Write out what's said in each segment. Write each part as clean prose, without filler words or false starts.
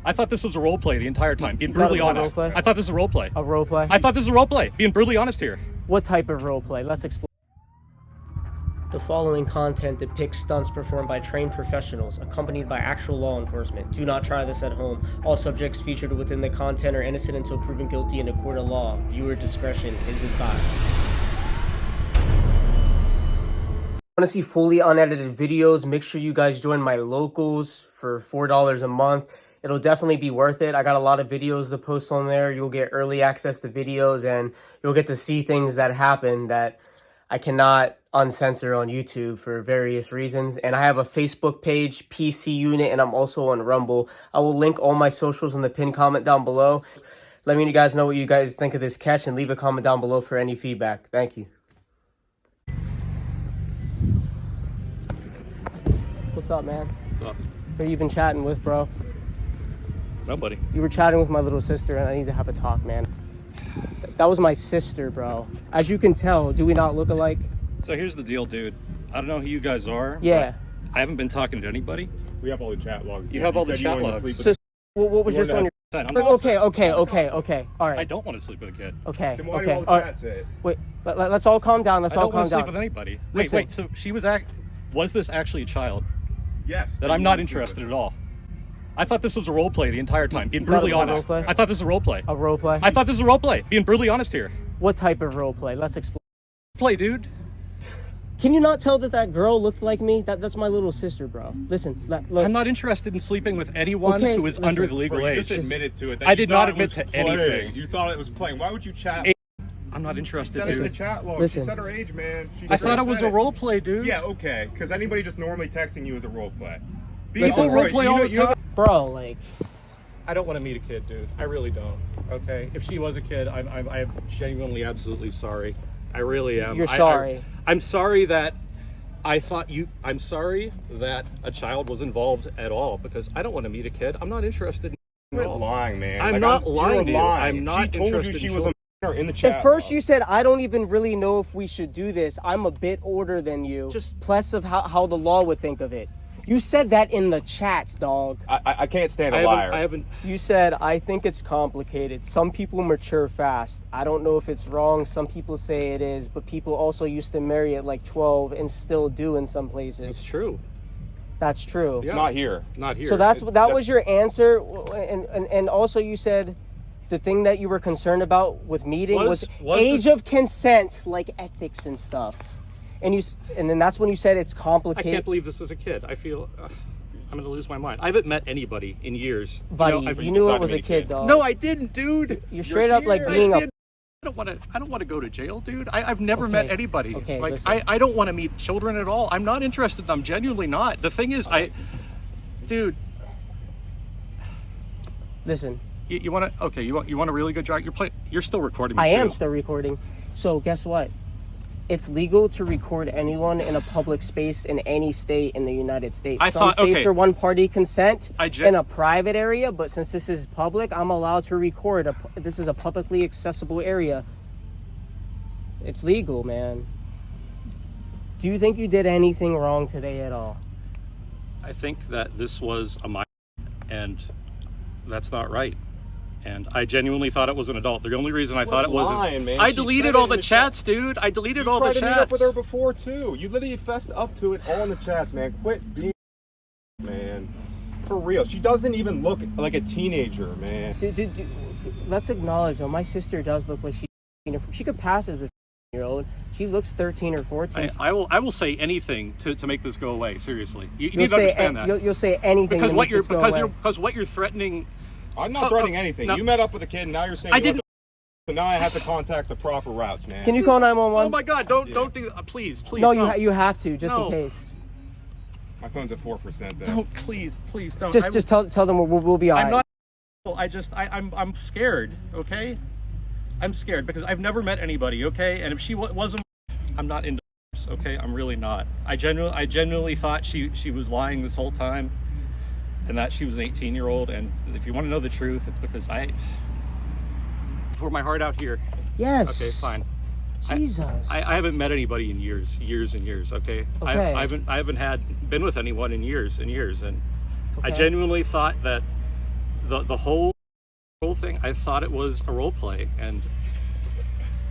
I thought this was a role play the entire time, being You thought brutally it was a honest. role play? I thought this was a role play. A role play? I thought this was a role play, being brutally honest here. What type of role play? Let's explore. The following content depicts stunts performed by trained professionals, accompanied by actual law enforcement. Do not try this at home. All subjects featured within the content are innocent until proven guilty in a court of law. Viewer discretion is advised. Want to see fully unedited videos? Make sure you guys join my locals for $4 a month. It'll definitely be worth it. I got a lot of videos to post on there. You'll get early access to videos and you'll get to see things that happen that I cannot uncensor on YouTube for various reasons. And I have a Facebook page, PC Unit, and I'm also on Rumble. I will link all my socials in the pinned comment down below. Let me guys know what you guys think of this catch and leave a comment down below for any feedback. Thank you. What's up, man? What's up? Who you been chatting with, bro? Nobody. You were chatting with my little sister, and I need to have a talk, man. That was my sister, bro. As you can tell, do we not look alike? So here's the deal, dude. I don't know who you guys are. Yeah. I haven't been talking to anybody. We have all the chat logs. You have all the chat logs. So, what was just on your... Okay. All right. I don't want to sleep with a kid. Okay. Then why do Okay. all the All chat say it? Wait. Let's all calm down. I don't want to sleep with anybody. Listen. Wait. So she was this actually a child? Yes. That I'm not interested at all. I thought this was a role play the entire time, being You thought brutally it was a honest. role play? I thought this was a role play. A role play? I thought this was a role play, being brutally honest here. What type of role play? Let's explore. Play, dude. Can you not tell that that girl looked like me? That's my little sister, bro. Listen, look. I'm not interested in sleeping with anyone Okay, who is listen. under the legal Bro, you age. just admitted to it. That I you did thought not it admit was to playing. anything. You thought it was playing. Why would you chat? I'm not She interested, said it in the dude. chat log. Listen. She said her age, man. She I thought it was a role play, dude. Yeah, okay. Because anybody just normally texting you is a role play. People role play all the time. Bro, like... I don't want to meet a kid, dude. I really don't. Okay? If she was a kid, I'm genuinely, absolutely sorry. I really am. You're sorry. I'm sorry that I'm sorry that a child was involved at all, because I don't want to meet a kid. I'm not interested in Quit lying, man. I'm Like, not lying to you. lying. I'm not She told you interested she in was a minor in the chat At first log. you said, I don't even really know if we should do this. I'm a bit older than you. Just- plus of how the law would think of it. You said that in the chats, dog. I can't stand a liar. I haven't. You said, I think it's complicated. Some people mature fast. I don't know if it's wrong. Some people say it is, but people also used to marry at like 12 and still do in some It's places. true. That's true. It's not here. Not here. So that was your answer, and also you said the thing that you were concerned about with meeting was age of consent, like ethics and stuff. And then that's when you said it's I complicated. can't believe this was a kid. I feel I'm going to lose my mind. I haven't met anybody in years. Buddy, I've you knew it decided was to a be a kid, kid. dog. No, I didn't, dude. You're straight up like being I a... did. I don't want to go to jail, dude. I've never met anybody. Okay, like listen. I don't want to meet children at all. I'm not interested. I'm genuinely not. The thing is, dude, Listen, you want to? Okay, you want a really good drive? You're still recording me. I am too. still recording. So guess what? It's legal to record anyone in a public space in any state in the United States. Some states are one-party consent in a private area, but since this is public, I'm allowed to record. This is a publicly accessible area. It's legal, man. Do you think you did anything wrong today at all? I think that this was a minor, and that's not right. And I genuinely thought it was an adult. The only reason I thought it was I deleted all the chats, dude. I deleted all the chats. You tried to meet up with her before too. You literally fessed up to it all in the chats, man. Quit being, man. For real. She doesn't even look like a teenager, man. Let's acknowledge though, my sister does look like she could pass as a year-old. She looks 13 or 14. I will say anything to make this go away. Seriously, you need to say understand that. You'll say anything because because what you're threatening. I'm not threatening anything. No. You met up with a kid, and now you're saying I didn't. So now I have to contact the proper routes, man. Can you call 911? Oh my God! Don't do. Please. No, no. you have to just in case. My phone's at 4%. Then. Don't please don't. Just tell them we'll be alright. I'm scared. Okay, I'm scared because I've never met anybody. Okay, and if she wasn't, I'm not into. Okay, I'm really not. I genuinely thought she was lying this whole time, and that she was an 18-year-old. And if you want to know the truth, it's because I pour my heart out here. Yes. Okay, fine. Jesus. I haven't met anybody in years and years. Okay. I haven't been with anyone in years and years, and I genuinely thought that the whole thing, I thought it was a role play, and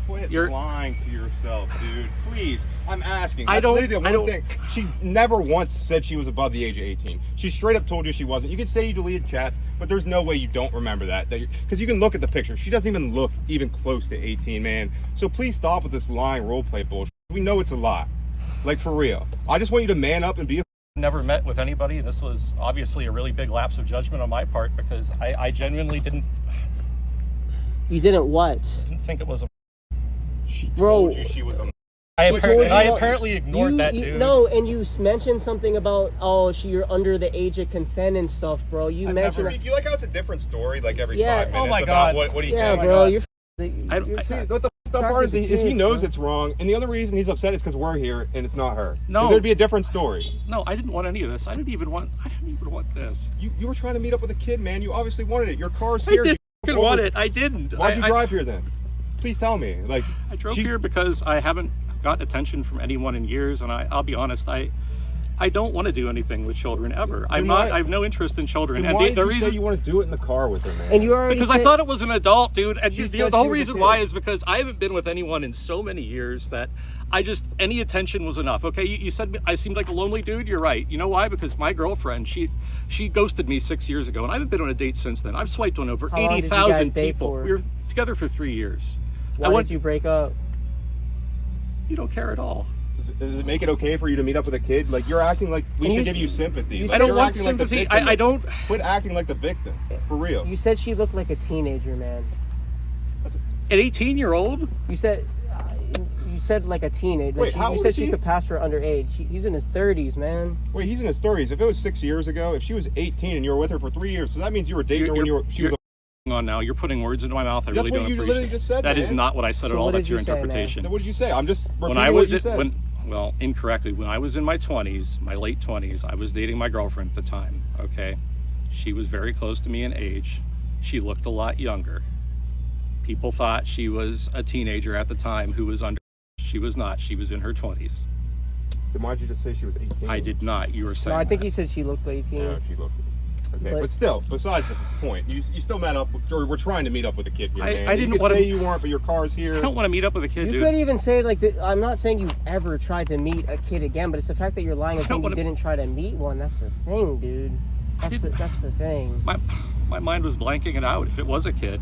Quit you're lying to yourself, dude. Please, I'm asking. I That's don't- literally the I one don't- thing. She never once said she was above the age of 18. She straight up told you she wasn't. You could say you deleted chats, but there's no way you don't remember that. Because you can look at the picture. She doesn't even look even close to 18, man. So please stop with this lying role play bullshit. We know it's a lie. Like, for real. I just want you to man up and be a never met with anybody, and this was obviously a really big lapse of judgment on my part, because I genuinely didn't You didn't what? think it was a. She Bro. told you she was a. I She apparently, told you I what- apparently ignored that dude. No, and you mentioned something about, oh, you're under the age of consent and stuff, bro. You mentioned You like how it's a different story, like every Yeah. 5 minutes Oh my about God. what he yeah, thinks. bro. God. You're. I- See, what the part is he knows it's wrong, and the other reason he's upset is because we're here and it's not her. No. 'Cause there'd be a different story. No, I didn't want any of this. I didn't even want this. You were trying to meet up with a kid, man. You obviously wanted it. Your car's I here. didn't You- fucking want it. I didn't. Why'd you I- drive here then? Please tell me. Like, I drove here because I haven't got attention from anyone in years, and I'll be honest, I don't want to do anything with children ever. I have no interest in children. Then And why the did you reason say you want to do it in the car with her, man? And you already because said, I thought it was an adult, dude. And She the said whole she was a reason kid. why is because I haven't been with anyone in so many years that any attention was enough. Okay, you said I seemed like a lonely dude. You're right. You know why? Because my girlfriend, she ghosted me 6 years ago, and I haven't been on a date since then. I've swiped on over How long did you 80,000 guys date people. for? We were together for 3 years. why did you break up? You don't care at all. Does it make it okay for you to meet up with a kid? Like, you're acting like we And should you- give you sympathy. you Like, I don't you're want acting like the sympathy. victim. I don't. Quit acting like the victim. For real. You said she looked like a teenager, man. An 18-year-old. You said like a teenager. Wait, how you old said is she he? could pass for underage. He's in his 30s, man. Wait, he's in his 30s. If it was 6 years ago, if she was 18 and you were with her for 3 years, so that means you were dating her when she was. On now, you're putting words into my mouth. I That's really what don't you appreciate. literally just said, That is man. not what I said So at all. what That's did your you say, man? interpretation. Then what did you say? I'm just repeating When I what was you said. incorrectly, when I was in my 20s, my late 20s, I was dating my girlfriend at the time. Okay, she was very close to me in age. She looked a lot younger. People thought she was a teenager at the time who was under. She was not. She was in her 20s. Then why'd you just say she was 18? I did not. You were saying. No, I think that. he said she looked 18. No, she looked. Okay, But- but still, besides the point, you still met up, or we're trying to meet up with a kid here, man. I didn't you could wanna- say you weren't, but your car's here. I don't want to meet up with a kid, You dude. could even say like I'm not saying you ever tried to meet a kid again, but it's the fact that you're lying and I don't saying you wanna- didn't try to meet one. That's the thing, dude. That's the thing. My mind was blanking it out. If it was a kid,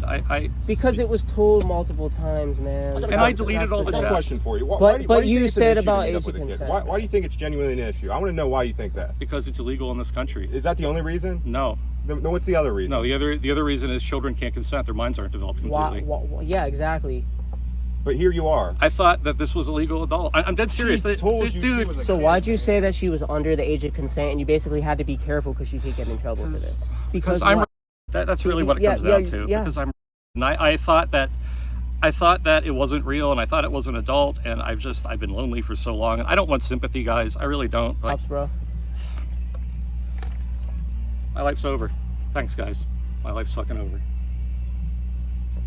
Because it was told multiple times, man. And I That's deleted that's all the I got a chats. question for you. But why do you think it's an said issue to about meet up age with of a kid? consent. Why do you think it's genuinely an issue? I want to know why you think that. because it's illegal in this country. Is that the only reason? No. No, what's the other reason? No, the other reason is children can't consent. Their minds aren't developed completely. Yeah, exactly. But here you are. I thought that this was a legal adult. I'm dead serious. She told you she Dude, was a So kid. why'd you say that she was under the age of consent and you basically had to be careful because you could get in trouble for this? because I'm. what? That's really what it Yeah, comes down yeah, to. yeah. Because I'm. And I thought that it wasn't real, and I thought it was an adult, and I've been lonely for so long, and I don't want sympathy, guys. I really don't. Like, Pops, bro. my life's over. Thanks, guys. My life's fucking over.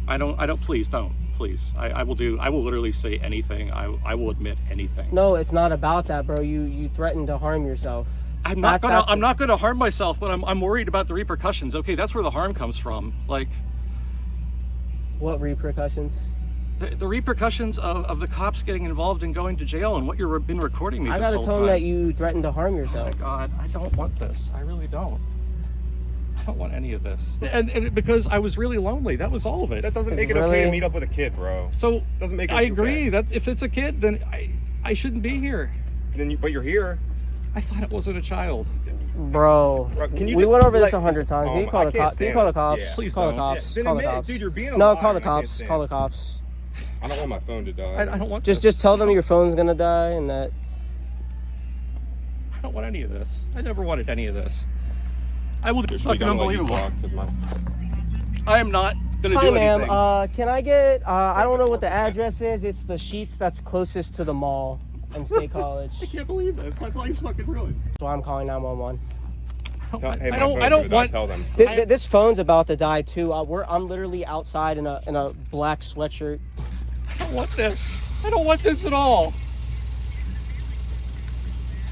I don't. Please don't. Please. I will literally say anything. I will admit anything. No, it's not about that, bro. You threatened to harm yourself. I'm not That's gonna harm myself, but I'm worried about the repercussions. Okay, that's where the harm comes from. Like What repercussions? the repercussions of the cops getting involved and going to jail and what you've been recording me I this gotta whole tell time. him that you threatened to harm Oh yourself. my God, I don't want this. I really don't. I don't want any of this. And because I was really lonely. That was all of it. That doesn't make it Really? okay to meet up with a kid, bro. So Doesn't make it I agree okay. that if it's a kid, then I shouldn't be here. But you're here. I thought it wasn't a child. Bro, Bro, can you we just, went over this like- 100 times. Oh Can you my- call I the can't cops? Can you stand call the it. cops? Yeah. Please call the don't. cops. Yeah, then Call the admit it. cops. Dude, you're being a No, liar. call the I can't cops. stand Call it. the cops. I I don't want my phone to die. I don't want this. Just tell them your phone's gonna die and that. I don't want any of this. I never wanted any of this. I will. It's Dude, fucking we gotta let you unbelievable. talk, 'cause my- I am not gonna Hi, do ma'am. anything. Can I get? I don't know what the address is. It's the Sheets that's closest to the mall in State College. I can't believe this. My life's fucking ruined. So I'm calling 911. Hey, my I phone's don't gonna die, want. Tell them. This phone's about to die too. I'm literally outside in a black sweatshirt. I don't want this. I don't want this at all.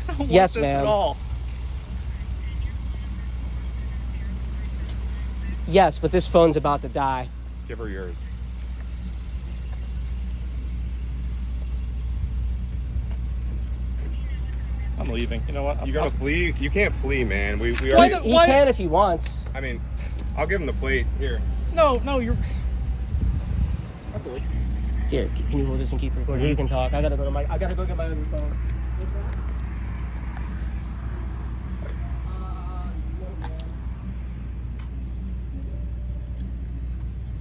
I don't want Yes, this ma'am. at all. Yes, but this phone's about to die. Give her yours. I'm leaving. You know what? You gotta flee? You can't flee, man. We Why already... the- He can if he wants. I mean, I'll give him the plate. Here. No, you're. Here, can you hold this and keep recording? You can talk. I gotta go get my other phone.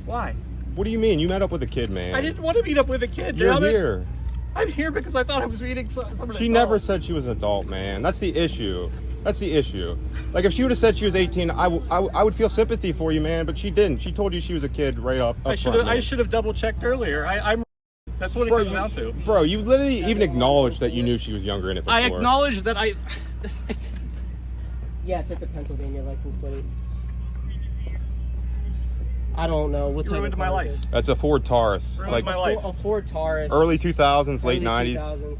Why? What do you mean? You met up with a kid, man. I didn't want to meet up with a kid. You're damn it. here. I'm here because I thought I was meeting somebody. She never said she was an adult, man. That's the issue. That's the issue. Like, if she would have said she was 18, I would feel sympathy for you, man, but she didn't. She told you she was a kid right up front, man. I should have double checked earlier. I'm. That's what it comes down to. Bro, you literally even acknowledged that you knew she was younger in it before. I acknowledge that I. Yes, it's a Pennsylvania license plate. I don't know what type Ruined of my car life. it is. That's a Ford Taurus. Ruined Like, my life. A Ford Taurus. early 2000s, late early 90s. 2000s.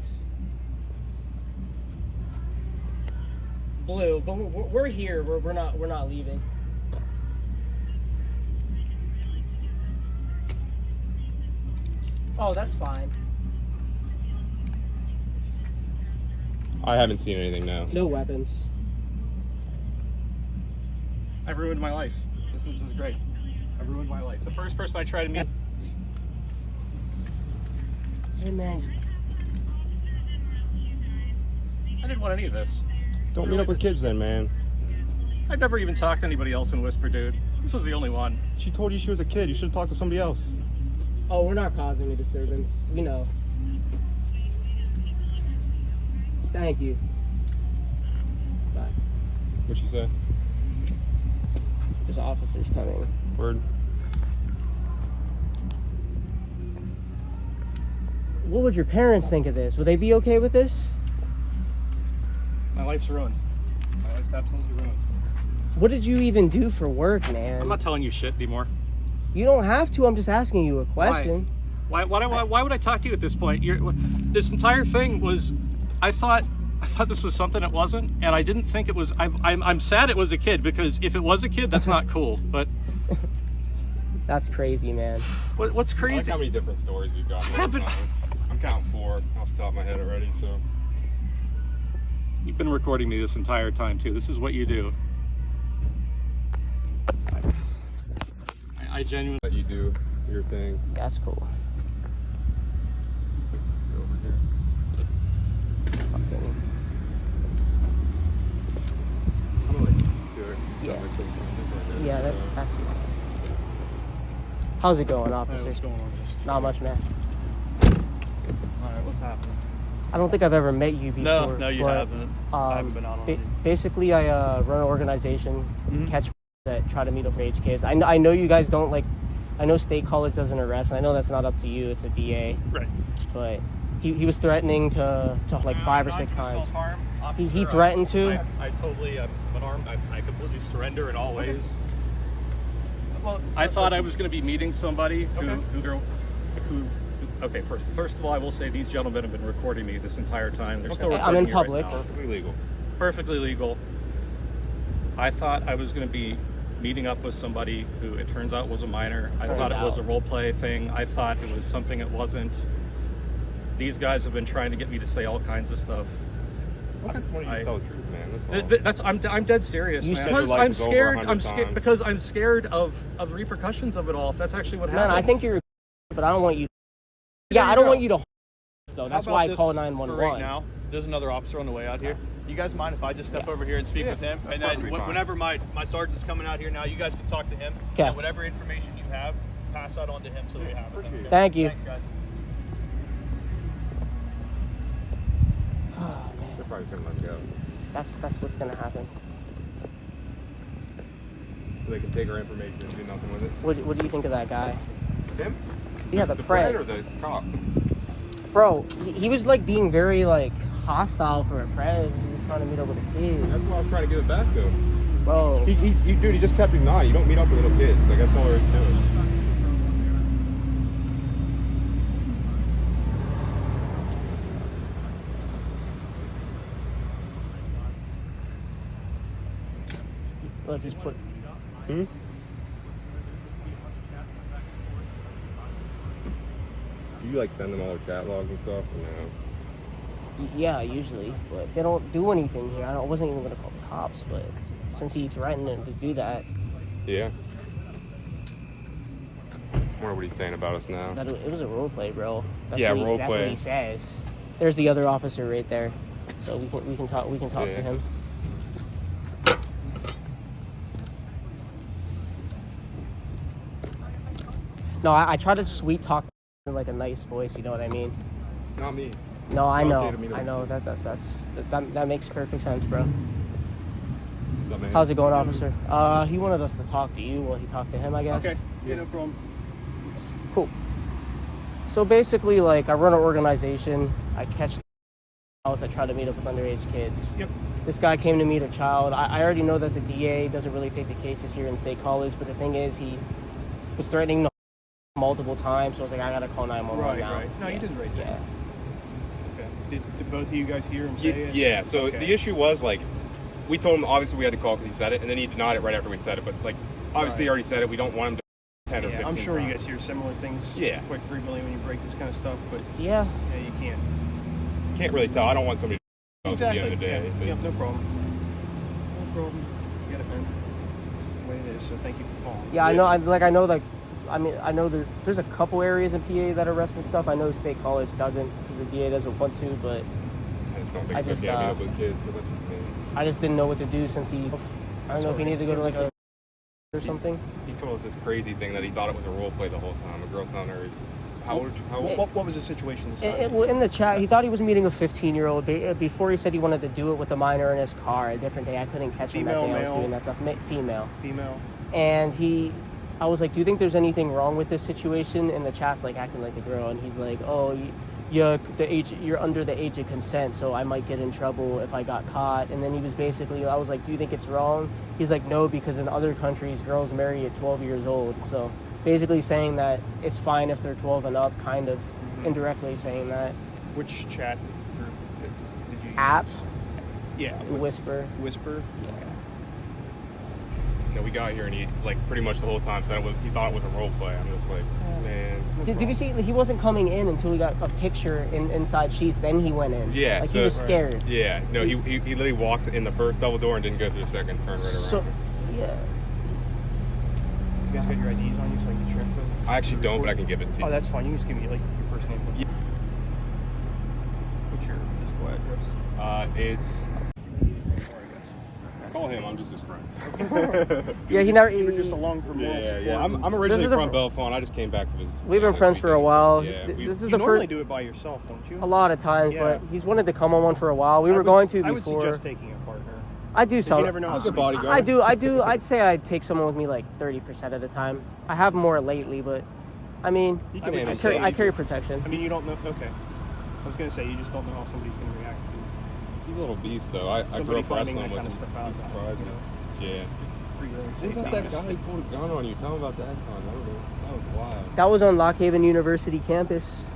Blue, but we're here. We're not leaving. Oh, that's fine. I haven't seen anything now. No weapons. I've ruined my life. This is great. I've ruined my life. The first person I tried to meet. Hey man. I didn't want any of this. Don't meet up with kids then, man. I've never even talked to anybody else in Whisper, dude. This was the only one. She told you she was a kid. You should have talked to somebody else. Oh, we're not causing a disturbance. We know. Thank you. Bye. What'd she say? There's officers coming. Word. What would your parents think of this? Would they be okay with this? My life's ruined. My life's absolutely ruined. What did you even do for work, man? I'm not telling you shit anymore. You don't have to. I'm just asking you a question. Why would I talk to you at this point? This entire thing was, I thought this was something it wasn't, and I didn't think it was. I'm sad it was a kid, because if it was a kid, that's not cool. But That's crazy, man. what's I like crazy? how many different stories we've got. I'm counting 4 off the top of my head already, so. You've been recording me this entire time too. This is what you do. I genuinely. Let you do your thing. That's cool. Go over here. Fucking- I'm gonna let you do it. Yeah. Yeah, that's fine. How's it going, officer? What's going on? Not much, man. All right, what's happening? I don't think I've ever met you before. No, you but, haven't. I haven't been out on you. Basically, I run an organization, Mm-hmm. catch that try to meet underage kids. I know you guys don't like. I know state college doesn't arrest, and I know that's not up to you. It's a DA. Right. But he was threatening to like 5 or 6 times. He threatened to. I totally am unarmed. I completely surrender in all ways. Well, I thought I was going to be meeting somebody who okay, first of all, I will say these gentlemen have been recording me this entire time. They're still recording I'm in me public. right now. Perfectly legal. Perfectly legal. I thought I was going to be meeting up with somebody who it turns out was a minor. I thought it was a role play thing. I thought it was something it wasn't. These guys have been trying to get me to say all kinds of stuff. I just wanted you to tell the truth, man. That's all. I'm dead serious, You man. said your Because life I'm is over scared. 100 I'm scared times. because I'm scared of the repercussions of it all. If that's actually what happened. Man, I think you're, but I don't want you. There Yeah, you I don't go. want you to. Though that's How why I about this call for 911. right now? There's another officer on the way out here. You guys mind if I just step over here and speak with him? And then perfectly fine. whenever my sergeant's coming out here now, you guys can talk to him. Okay. And whatever information you have, pass that on to him so that we have it. Appreciate it. Thank you. Thanks, guys. Oh, man. They're probably just gonna let me go. That's what's gonna happen. So they can take our information and do nothing with it. What do you think of that guy? Him? Yeah, the Fred Pred. or the cop? Bro, he was like being very like hostile for a Pred. He was trying to meet up with a kid. That's what I was trying to give it back to him. Bro, Dude, he just kept ignoring. You don't meet up with little kids. Like, that's all there is to it. look, he's put. Hmm? you like send them all their chat logs and stuff? Or no? Yeah, usually, but they don't do anything here. I wasn't even gonna call the cops, but since he threatened to do that, Yeah. I wonder what he's saying about us now. that it was a role play, bro. That's Yeah, what role That's what play. he says. There's the other officer right there, so we can talk Yeah. to him. No, I try to sweet talk in like a nice voice. You know what I mean? Not me. No, I It's know. okay to me to- I know that makes perfect sense, bro. What's up, man? How's it going, officer? He wanted us to talk to you. Well, he talked to him, I guess. Okay. Yeah, no problem. Cool. So basically, like, I run an organization. I catch house that try to meet up with underage kids. Yep. This guy came to meet a child. I already know that the DA doesn't really take the cases here in State College, but the thing is, he was threatening multiple times. So I was like, I gotta call 911 Right, now. right. No, you did the right thing. Yeah. Okay. Did both of you guys hear him say it? Yeah, so Okay. the issue was, like, we told him, obviously, we had to call because he said it, and then he denied it right after we said it. But, like, obviously, he already said it. We don't want him to 10 or Yeah, 15 I'm sure you times. guys hear similar things Yeah. quite frequently when you break this kind of stuff, but Yeah. yeah, you can't. Can't really tell. I don't want somebody to know at the Exactly. end of the day. Yeah. but- Yep, no problem. No problem. You get it, man. It's just the way it is, so thank you for calling. Yeah, I know. I know there's a couple areas in PA that arrest and stuff. I know State College doesn't because the DA doesn't want to, but I just don't think I it's just, okay to meet up with kids. But that's just me. I just didn't know what to do since I don't know if he needed to go to like a or something. He told us this crazy thing that he thought it was a role play the whole time. A girl telling her, how old? What was the situation this time? In the chat, he thought he was meeting a 15-year-old. Before he said he wanted to do it with a minor in his car. A different day, I couldn't catch him that Female, day. I was male? doing that stuff. Female. Female. And I was like, do you think there's anything wrong with this situation? And the chat's like acting like a girl, and he's like, oh, yeah, you're under the age of consent, so I might get in trouble if I got caught. And then he was basically, I was like, do you think it's wrong? He's like, no, because in other countries, girls marry at 12 years old. So basically saying that it's fine if they're 12 and up, kind of indirectly saying that. Which chat group did you use? App, Yeah. Whisper. Whisper? Yeah. No, we got here and he, like, pretty much the whole time said he thought it was a role play. I'm just like, man. Did you see, he wasn't coming in until he got a picture inside Sheets, then he went in. Yeah, Like so- he was scared. Yeah, no, he literally walked in the first double door and didn't go through the second, turned right around. So, yeah. You guys got your IDs on you so I can get your info? I actually don't, but I can give it to you. Oh, that's fine. You can just give me like your first name. Yeah. What's your physical address? It's. Call him. I'm just his friend. Yeah, he never. You're just along for moral Yeah, support. yeah. I'm originally This is the from Bellefonte. I just came back to visit. We've been friends for a while. Yeah, This is You the normally first. do it by yourself, don't you? A lot of times, Yeah. but he's wanted to come on one for a while. We were going to I would before. suggest taking a partner. I do You some. never know. How's how your somebody- bodyguard? I do. I'd say I'd take someone with me like 30% of the time. I have more lately, but I mean, You I can would handle just I say- carry protection. I mean, you don't know. Okay. I was gonna say you just don't know how somebody's gonna react to He's a little beast, though. I grew somebody up finding wrestling that kind with of him. stuff out. It's You surprising. know, Yeah. for your own What safety. about that just- guy who pulled a gun on you? Tell him about that con. I don't know. That was wild. That was on Lock Haven University campus.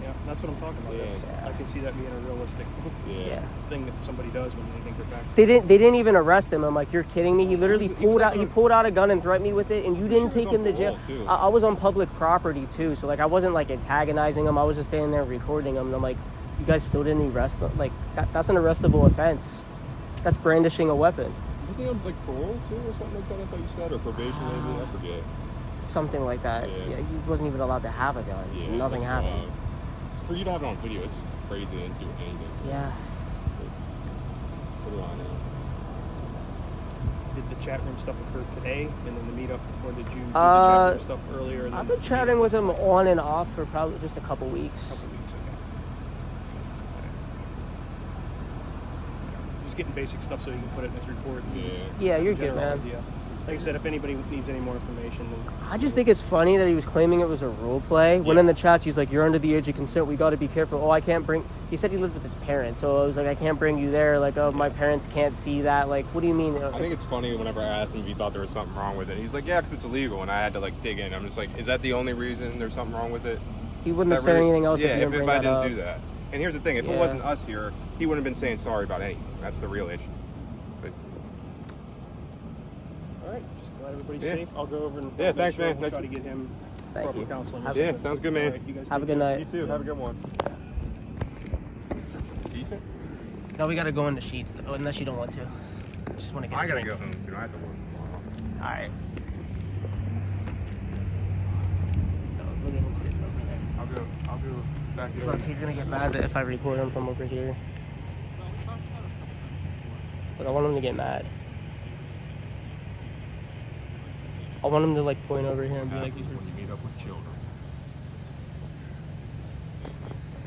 Yeah, that's what I'm talking about. Yeah. That's, I can see that being a realistic Yeah. thing that somebody does when they think they're vaccinated. They didn't even arrest him. I'm like, you're kidding me. He literally He was like pulled out a gun and threatened me with it, and you didn't sure he take was him on to jail. parole, too. I was on public property too, so like I wasn't like antagonizing him. I was just standing there recording him, and I'm like, you guys still didn't arrest him? Like that's an arrestable offense. That's brandishing a weapon. Wasn't he on like parole too, or something like that? I thought you said, or probation maybe. I forget. Something like that. Yeah. Yeah, he wasn't even allowed to have a gun. Yeah, Nothing that's happened. wild. It's for you to have it on video. It's crazy. They didn't do anything. Yeah. Put it on now. Did the chat room stuff occur today, and then the meetup, or did you do the Uh, chat room stuff earlier? and I've then been the chatting meetup with him stuff? on and off for probably just a couple weeks. Couple weeks ago. Just getting basic stuff so you can put it in his report. and Yeah. Yeah, you're general good, man. idea. Like I said, if anybody needs any more information, then I just think it's funny that he was claiming it was a role play. When Yeah. in the chats, he's like, you're under the age of consent. We got to be careful. Oh, I can't bring... He said he lived with his parents. So I was like, I can't bring you there. Like, oh, my parents can't see that. Like, what do you mean? I think it's funny whenever I asked him if he thought there was something wrong with it. He's like, yeah, because it's illegal. And I had to like dig in. I'm just like, is that the only reason there's something wrong with it? He wouldn't have That said really- anything else yeah, if he didn't bring I that didn't up. do that. And here's the thing, if Yeah. it wasn't us here, he wouldn't have been saying sorry about anything. That's the real issue. But all right. Just glad everybody's Yeah. safe. I'll go over and Yeah, make thanks, sure man. We'll Nice- try to get him Thank proper you. counseling. Yeah, sounds good, man. All right, you guys Have a take good care. night. You too. Have a good one. Decent? No, we gotta go in the sheets, unless you don't want to. Just want to get a I gotta drink. go home soon. I have to work tomorrow. Alright. Look at him sitting over there. I'll go back in. Look, he's gonna get mad if I record him from over here. But I want him to get mad. I want him to like point over here and be like, these are... When you meet up with children.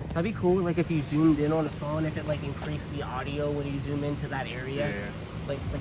That'd be cool, like if you zoomed in on the phone, if it like increased the audio when you zoom into that area. Yeah. Like